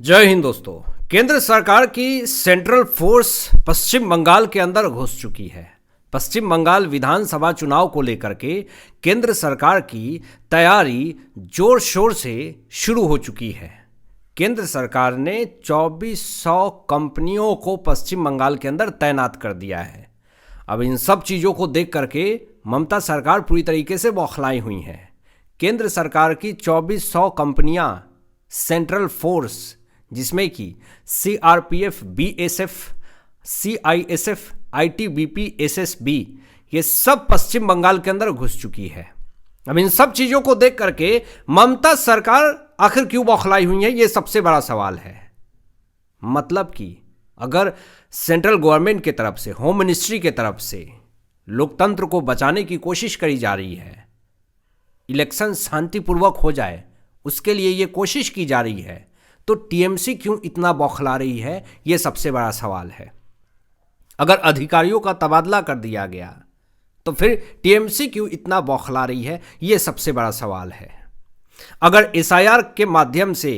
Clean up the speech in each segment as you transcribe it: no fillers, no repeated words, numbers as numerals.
जय हिंद दोस्तों। केंद्र सरकार की सेंट्रल फोर्स पश्चिम बंगाल के अंदर घुस चुकी है। पश्चिम बंगाल विधानसभा चुनाव को लेकर के केंद्र सरकार की तैयारी जोर शोर से शुरू हो चुकी है। केंद्र सरकार ने 2400 कंपनियों को पश्चिम बंगाल के अंदर तैनात कर दिया है। अब इन सब चीज़ों को देख करके ममता सरकार पूरी तरीके से बौखलाई हुई है। केंद्र सरकार की 2400 कंपनियां सेंट्रल फोर्स, जिसमें कि CRPF, BSF, CISF, ITBP, SSB, ये सब पश्चिम बंगाल के अंदर घुस चुकी है। अब इन सब चीजों को देख करके ममता सरकार आखिर क्यों बौखलाई हुई है, ये सबसे बड़ा सवाल है। मतलब कि अगर सेंट्रल गवर्नमेंट की तरफ से, होम मिनिस्ट्री की तरफ से लोकतंत्र को बचाने की कोशिश करी जा रही है, इलेक्शन शांतिपूर्वक हो जाए उसके लिए ये कोशिश की जा रही है, तो टीएमसी क्यों इतना बौखला रही है, ये सबसे बड़ा सवाल है। अगर अधिकारियों का तबादला कर दिया गया तो फिर टीएमसी क्यों इतना बौखला रही है, ये सबसे बड़ा सवाल है। अगर एसआईआर के माध्यम से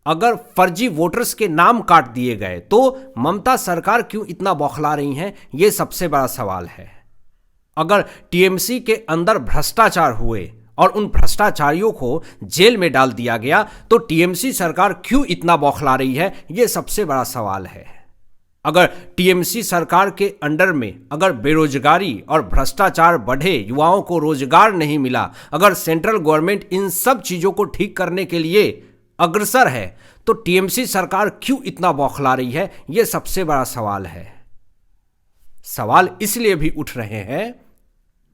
अगर फर्जी वोटर्स के नाम काट दिए गए तो ममता सरकार क्यों इतना बौखला रही हैं, ये सबसे बड़ा सवाल है। अगर टीएमसी के अंदर भ्रष्टाचार हुए और उन भ्रष्टाचारियों को जेल में डाल दिया गया तो टीएमसी सरकार क्यों इतना बौखला रही है, यह सबसे बड़ा सवाल है। अगर टीएमसी सरकार के अंडर में अगर बेरोजगारी और भ्रष्टाचार बढ़े, युवाओं को रोजगार नहीं मिला, अगर सेंट्रल गवर्नमेंट इन सब चीजों को ठीक करने के लिए अग्रसर है, तो टीएमसी सरकार क्यों इतना बौखला रही है, यह सबसे बड़ा सवाल है। सवाल इसलिए भी उठ रहे हैं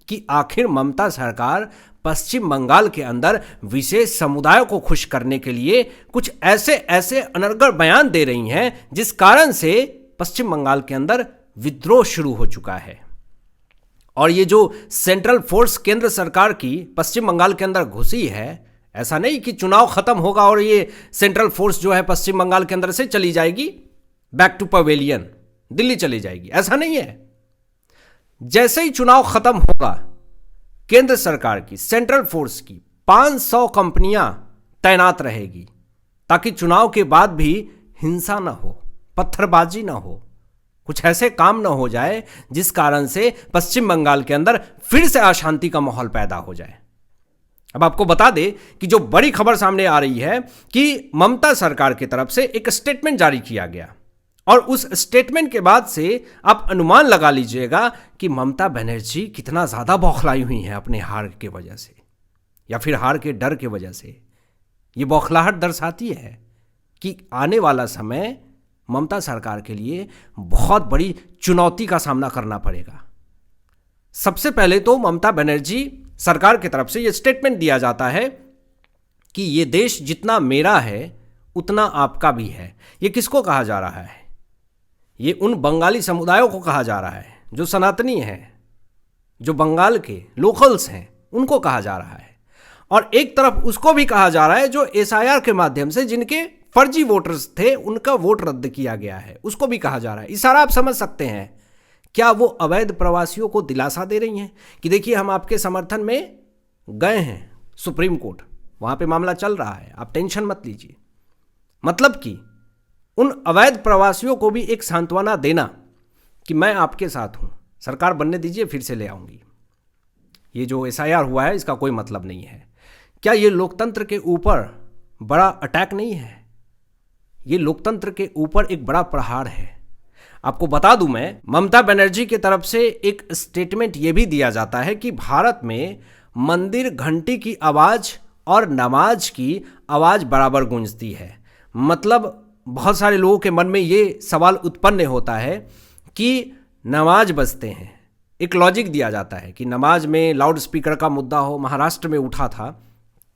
कि आखिर ममता सरकार पश्चिम बंगाल के अंदर विशेष समुदायों को खुश करने के लिए कुछ ऐसे अनर्गल बयान दे रही हैं जिस कारण से पश्चिम बंगाल के अंदर विद्रोह शुरू हो चुका है। और ये जो सेंट्रल फोर्स केंद्र सरकार की पश्चिम बंगाल के अंदर घुसी है, ऐसा नहीं कि चुनाव खत्म होगा और ये सेंट्रल फोर्स जो है पश्चिम बंगाल के अंदर से चली जाएगी, बैक टू पवेलियन, दिल्ली चली जाएगी, ऐसा नहीं है। जैसे ही चुनाव खत्म होगा, केंद्र सरकार की सेंट्रल फोर्स की 500 कंपनियां तैनात रहेगी ताकि चुनाव के बाद भी हिंसा ना हो, पत्थरबाजी ना हो, कुछ ऐसे काम ना हो जाए जिस कारण से पश्चिम बंगाल के अंदर फिर से अशांति का माहौल पैदा हो जाए। अब आपको बता दें कि जो बड़ी खबर सामने आ रही है कि ममता सरकार की तरफ से एक स्टेटमेंट जारी किया गया और उस स्टेटमेंट के बाद से आप अनुमान लगा लीजिएगा कि ममता बनर्जी कितना ज़्यादा बौखलाई हुई हैं अपने हार के वजह से या फिर हार के डर के वजह से। ये बौखलाहट दर्शाती है कि आने वाला समय ममता सरकार के लिए बहुत बड़ी चुनौती का सामना करना पड़ेगा। सबसे पहले तो ममता बनर्जी सरकार की तरफ से ये स्टेटमेंट दिया जाता है कि ये देश जितना मेरा है उतना आपका भी है। ये किसको कहा जा रहा है? ये उन बंगाली समुदायों को कहा जा रहा है जो सनातनी हैं, जो बंगाल के लोकल्स हैं, उनको कहा जा रहा है। और एक तरफ उसको भी कहा जा रहा है जो एसआईआर के माध्यम से जिनके फर्जी वोटर्स थे उनका वोट रद्द किया गया है, उसको भी कहा जा रहा है। इशारा आप समझ सकते हैं। क्या वो अवैध प्रवासियों को दिलासा दे रही हैं कि देखिए हम आपके समर्थन में गए हैं सुप्रीम कोर्ट, वहां पे मामला चल रहा है, आप टेंशन मत लीजिए। मतलब कि उन अवैध प्रवासियों को भी एक सांत्वना देना कि मैं आपके साथ हूं, सरकार बनने दीजिए, फिर से ले आऊंगी। ये जो एसआईआर हुआ है इसका कोई मतलब नहीं है। क्या ये लोकतंत्र के ऊपर बड़ा अटैक नहीं है? ये लोकतंत्र के ऊपर एक बड़ा प्रहार है। आपको बता दूं, मैं ममता बनर्जी की तरफ से एक स्टेटमेंट ये भी दिया जाता है कि भारत में मंदिर घंटी की आवाज और नमाज की आवाज बराबर गूंजती है। मतलब बहुत सारे लोगों के मन में ये सवाल उत्पन्न होता है कि नमाज बजते हैं, एक लॉजिक दिया जाता है कि नमाज में लाउड स्पीकर का मुद्दा हो, महाराष्ट्र में उठा था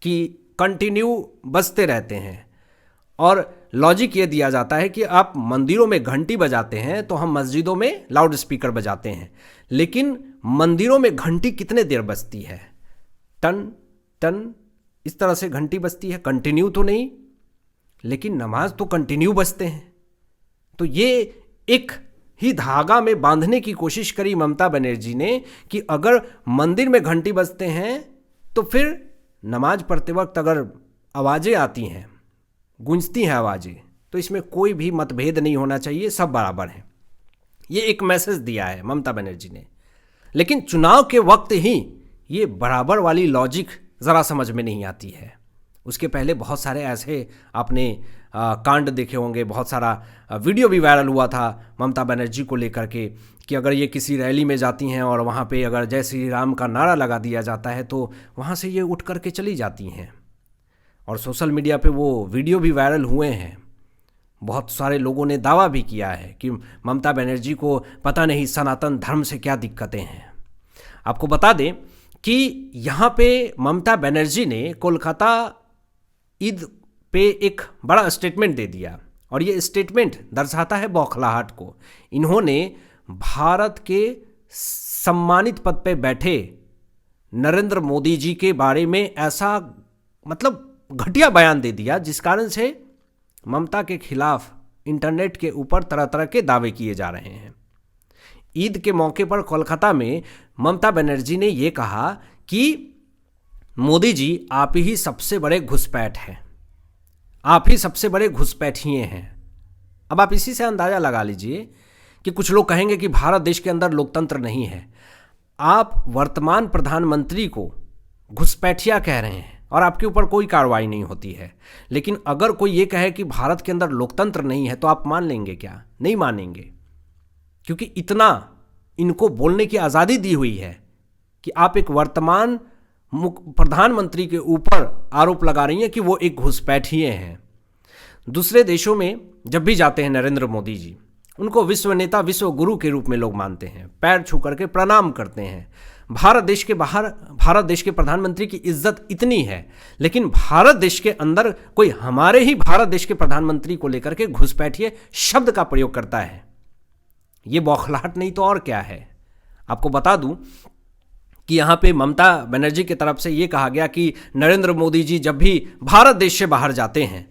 कि कंटिन्यू बजते रहते हैं। और लॉजिक ये दिया जाता है कि आप मंदिरों में घंटी बजाते हैं तो हम मस्जिदों में लाउड स्पीकर बजाते हैं, लेकिन मंदिरों में घंटी कितने देर बजती है? टन टन इस तरह से घंटी बजती है, कंटिन्यू तो नहीं, लेकिन नमाज तो कंटिन्यू बजते हैं। तो ये एक ही धागा में बांधने की कोशिश करी ममता बनर्जी ने कि अगर मंदिर में घंटी बजते हैं तो फिर नमाज पढ़ते वक्त अगर आवाज़ें आती हैं गूंजती हैं आवाज़ें, तो इसमें कोई भी मतभेद नहीं होना चाहिए, सब बराबर हैं। ये एक मैसेज दिया है ममता बनर्जी ने। लेकिन चुनाव के वक्त ही ये बराबर वाली लॉजिक ज़रा समझ में नहीं आती है। उसके पहले बहुत सारे ऐसे आपने कांड देखे होंगे, बहुत सारा वीडियो भी वायरल हुआ था ममता बनर्जी को लेकर के कि अगर ये किसी रैली में जाती हैं और वहाँ पे अगर जय श्री राम का नारा लगा दिया जाता है तो वहाँ से ये उठ कर के चली जाती हैं। और सोशल मीडिया पे वो वीडियो भी वायरल हुए हैं। बहुत सारे लोगों ने दावा भी किया है कि ममता बनर्जी को पता नहीं सनातन धर्म से क्या दिक्कतें हैं। आपको बता दें कि यहाँ पे ममता बनर्जी ने कोलकाता ईद पे एक बड़ा स्टेटमेंट दे दिया और ये स्टेटमेंट दर्शाता है बौखलाहट को। इन्होंने भारत के सम्मानित पद पे बैठे नरेंद्र मोदी जी के बारे में ऐसा मतलब घटिया बयान दे दिया जिस कारण से ममता के खिलाफ इंटरनेट के ऊपर तरह तरह के दावे किए जा रहे हैं। ईद के मौके पर कोलकाता में ममता बनर्जी ने ये कहा कि मोदी जी आप ही सबसे बड़े घुसपैठ हैं, आप ही सबसे बड़े घुसपैठिए हैं। अब आप इसी से अंदाज़ा लगा लीजिए कि कुछ लोग कहेंगे कि भारत देश के अंदर लोकतंत्र नहीं है। आप वर्तमान प्रधानमंत्री को घुसपैठिया कह रहे हैं और आपके ऊपर कोई कार्रवाई नहीं होती है। लेकिन अगर कोई ये कहे कि भारत के अंदर लोकतंत्र नहीं है तो आप मान लेंगे क्या? नहीं मानेंगे, क्योंकि इतना इनको बोलने की आज़ादी दी हुई है कि आप एक वर्तमान प्रधानमंत्री के ऊपर आरोप लगा रही हैं कि वो एक घुसपैठिए हैं। दूसरे देशों में जब भी जाते हैं नरेंद्र मोदी जी, उनको विश्व नेता, विश्व गुरु के रूप में लोग मानते हैं, पैर छू करके प्रणाम करते हैं। भारत देश के बाहर भारत देश के प्रधानमंत्री की इज्जत इतनी है, लेकिन भारत देश के अंदर कोई हमारे ही भारत देश के प्रधानमंत्री को लेकर के घुसपैठिए शब्द का प्रयोग करता है। ये बौखलाहट नहीं तो और क्या है। आपको बता दूं कि यहाँ पे ममता बनर्जी की तरफ से ये कहा गया कि नरेंद्र मोदी जी जब भी भारत देश से बाहर जाते हैं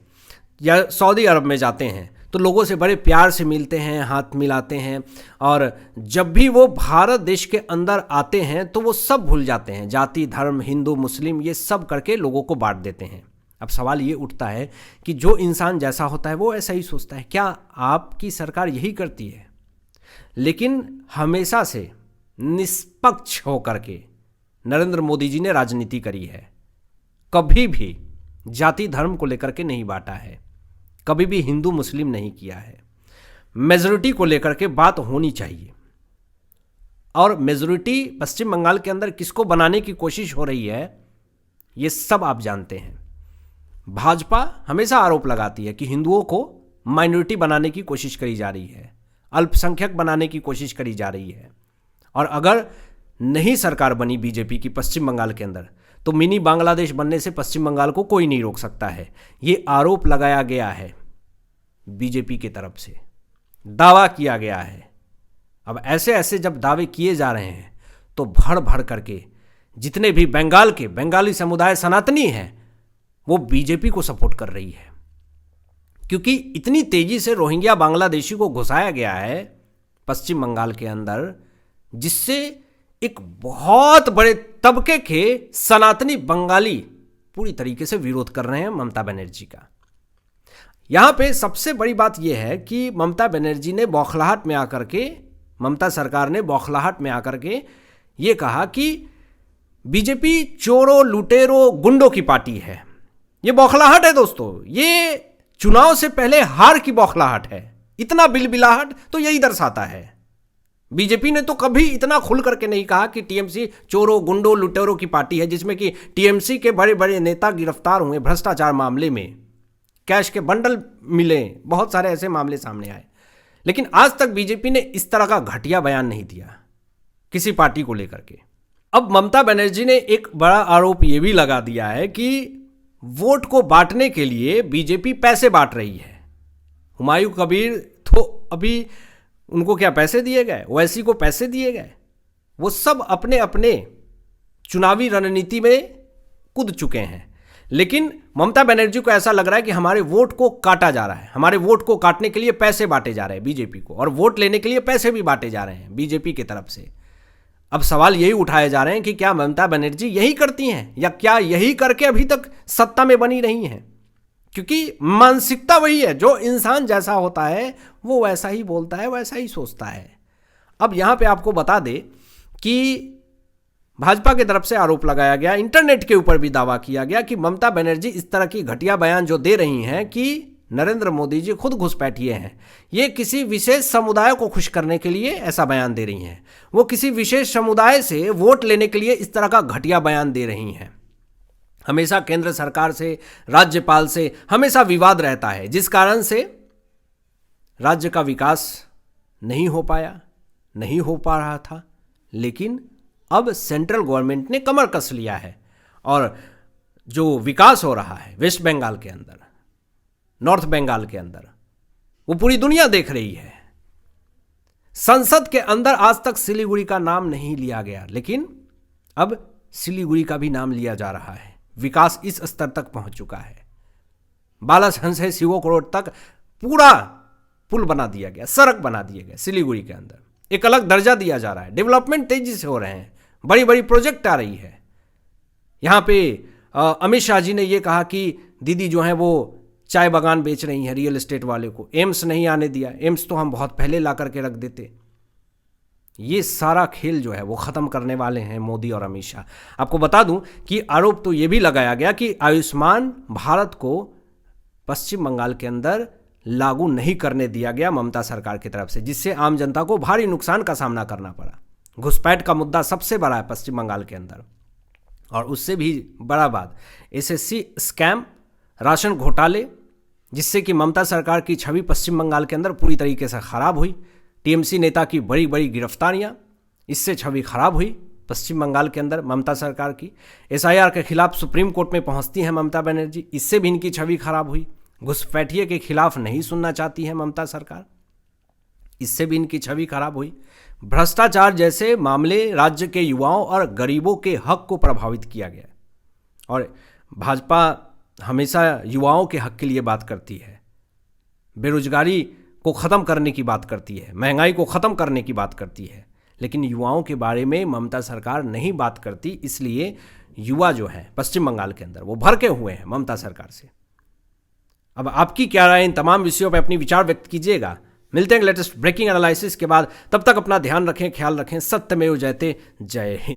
या सऊदी अरब में जाते हैं तो लोगों से बड़े प्यार से मिलते हैं, हाथ मिलाते हैं, और जब भी वो भारत देश के अंदर आते हैं तो वो सब भूल जाते हैं, जाति धर्म हिंदू मुस्लिम ये सब करके लोगों को बांट देते हैं। अब सवाल ये उठता है कि जो इंसान जैसा होता है वो ऐसा ही सोचता है। क्या आपकी सरकार यही करती है? लेकिन हमेशा से निष्पक्ष होकर के नरेंद्र मोदी जी ने राजनीति करी है। कभी भी जाति धर्म को लेकर के नहीं बांटा है, कभी भी हिंदू मुस्लिम नहीं किया है। मेजॉरिटी को लेकर के बात होनी चाहिए। और मेजॉरिटी पश्चिम बंगाल के अंदर किसको बनाने की कोशिश हो रही है ये सब आप जानते हैं। भाजपा हमेशा आरोप लगाती है कि हिंदुओं को माइनॉरिटी बनाने की कोशिश करी जा रही है, अल्पसंख्यक बनाने की कोशिश करी जा रही है। और अगर नहीं सरकार बनी बीजेपी की पश्चिम बंगाल के अंदर तो मिनी बांग्लादेश बनने से पश्चिम बंगाल को कोई नहीं रोक सकता है। ये आरोप लगाया गया है बीजेपी की तरफ से, दावा किया गया है। अब ऐसे ऐसे जब दावे किए जा रहे हैं तो भड़ भड़ करके जितने भी बंगाल के बंगाली समुदाय सनातनी हैं वो बीजेपी को सपोर्ट कर रही है, क्योंकि इतनी तेजी से रोहिंग्या बांग्लादेशी को घुसाया गया है पश्चिम बंगाल के अंदर, जिससे एक बहुत बड़े तबके के सनातनी बंगाली पूरी तरीके से विरोध कर रहे हैं ममता बनर्जी का। यहां पे सबसे बड़ी बात यह है कि ममता बनर्जी ने बौखलाहट में आकर के, ममता सरकार ने बौखलाहट में आकर के ये कहा कि बीजेपी चोरों लुटेरों गुंडों की पार्टी है। ये बौखलाहट है दोस्तों, ये चुनाव से पहले हार की बौखलाहट है। इतना बिलबिलाहट तो यही दर्शाता है। बीजेपी ने तो कभी इतना खुल करके नहीं कहा कि टीएमसी चोरों गुंडों लुटेरों की पार्टी है, जिसमें कि टीएमसी के बड़े बड़े नेता गिरफ्तार हुए भ्रष्टाचार मामले में, कैश के बंडल मिले, बहुत सारे ऐसे मामले सामने आए। लेकिन आज तक बीजेपी ने इस तरह का घटिया बयान नहीं दिया किसी पार्टी को लेकर के। अब ममता बनर्जी ने एक बड़ा आरोप ये भी लगा दिया है कि वोट को बांटने के लिए बीजेपी पैसे बांट रही है। हुमायूं कबीर तो अभी उनको क्या पैसे दिए गए, ओवैसी को पैसे दिए गए? वो सब अपने अपने चुनावी रणनीति में कूद चुके हैं। लेकिन ममता बनर्जी को ऐसा लग रहा है कि हमारे वोट को काटा जा रहा है, हमारे वोट को काटने के लिए पैसे बांटे जा रहे हैं बीजेपी को, और वोट लेने के लिए पैसे भी बांटे जा रहे हैं बीजेपी की तरफ से। अब सवाल यही उठाए जा रहे हैं कि क्या ममता बनर्जी यही करती हैं, या क्या यही करके अभी तक सत्ता में बनी रही हैं? क्योंकि मानसिकता वही है, जो इंसान जैसा होता है वो वैसा ही बोलता है, वैसा ही सोचता है। अब यहां पे आपको बता दे कि भाजपा की तरफ से आरोप लगाया गया, इंटरनेट के ऊपर भी दावा किया गया कि ममता बनर्जी इस तरह की घटिया बयान जो दे रही हैं कि नरेंद्र मोदी जी खुद घुसपैठिए हैं, ये किसी विशेष समुदाय को खुश करने के लिए ऐसा बयान दे रही हैं, वो किसी विशेष समुदाय से वोट लेने के लिए इस तरह का घटिया बयान दे रही हैं। हमेशा केंद्र सरकार से, राज्यपाल से हमेशा विवाद रहता है, जिस कारण से राज्य का विकास नहीं हो पाया, नहीं हो पा रहा था। लेकिन अब सेंट्रल गवर्नमेंट ने कमर कस लिया है और जो विकास हो रहा है वेस्ट बंगाल के अंदर, नॉर्थ बंगाल के अंदर, वो पूरी दुनिया देख रही है। संसद के अंदर आज तक सिलीगुड़ी का नाम नहीं लिया गया, लेकिन अब सिलीगुड़ी का भी नाम लिया जा रहा है। विकास इस स्तर तक पहुंच चुका है। बालासहन से शिवोकोट तक पूरा पुल बना दिया गया, सड़क बना दिए गए। सिलीगुड़ी के अंदर एक अलग दर्जा दिया जा रहा है, डेवलपमेंट तेजी से हो रहे हैं, बड़ी बड़ी प्रोजेक्ट आ रही है। यहाँ पे अमित शाह जी ने ये कहा कि दीदी जो है वो चाय बागान बेच रही हैं रियल एस्टेट वाले को, एम्स नहीं आने दिया, एम्स तो हम बहुत पहले ला करके रख देते। ये सारा खेल जो है वो ख़त्म करने वाले हैं मोदी और अमित शाह। आपको बता दूं कि आरोप तो ये भी लगाया गया कि आयुष्मान भारत को पश्चिम बंगाल के अंदर लागू नहीं करने दिया गया ममता सरकार की तरफ से, जिससे आम जनता को भारी नुकसान का सामना करना पड़ा। घुसपैठ का मुद्दा सबसे बड़ा है पश्चिम बंगाल के अंदर, और उससे भी बड़ा बात एसएससी स्कैम, राशन घोटाले, जिससे कि ममता सरकार की छवि पश्चिम बंगाल के अंदर पूरी तरीके से खराब हुई। टीएमसी नेता की बड़ी बड़ी गिरफ्तारियां, इससे छवि खराब हुई पश्चिम बंगाल के अंदर ममता सरकार की। एसआईआर के खिलाफ सुप्रीम कोर्ट में पहुंचती हैं ममता बनर्जी, इससे भी इनकी छवि खराब हुई। घुसपैठिए के खिलाफ नहीं सुनना चाहती है ममता सरकार, इससे भी इनकी छवि खराब हुई। भ्रष्टाचार जैसे मामले राज्य के युवाओं और गरीबों के हक को प्रभावित किया गया, और भाजपा हमेशा युवाओं के हक के लिए बात करती है, बेरोजगारी को ख़त्म करने की बात करती है, महंगाई को ख़त्म करने की बात करती है, लेकिन युवाओं के बारे में ममता सरकार नहीं बात करती। इसलिए युवा जो हैं पश्चिम बंगाल के अंदर वो भड़के हुए हैं ममता सरकार से। अब आपकी क्या राय, इन तमाम विषयों पर अपनी विचार व्यक्त कीजिएगा। मिलते हैं लेटेस्ट ब्रेकिंग एनालिसिस के बाद, तब तक अपना ध्यान रखें, ख्याल रखें। सत्यमेव जयते। जय हिंद।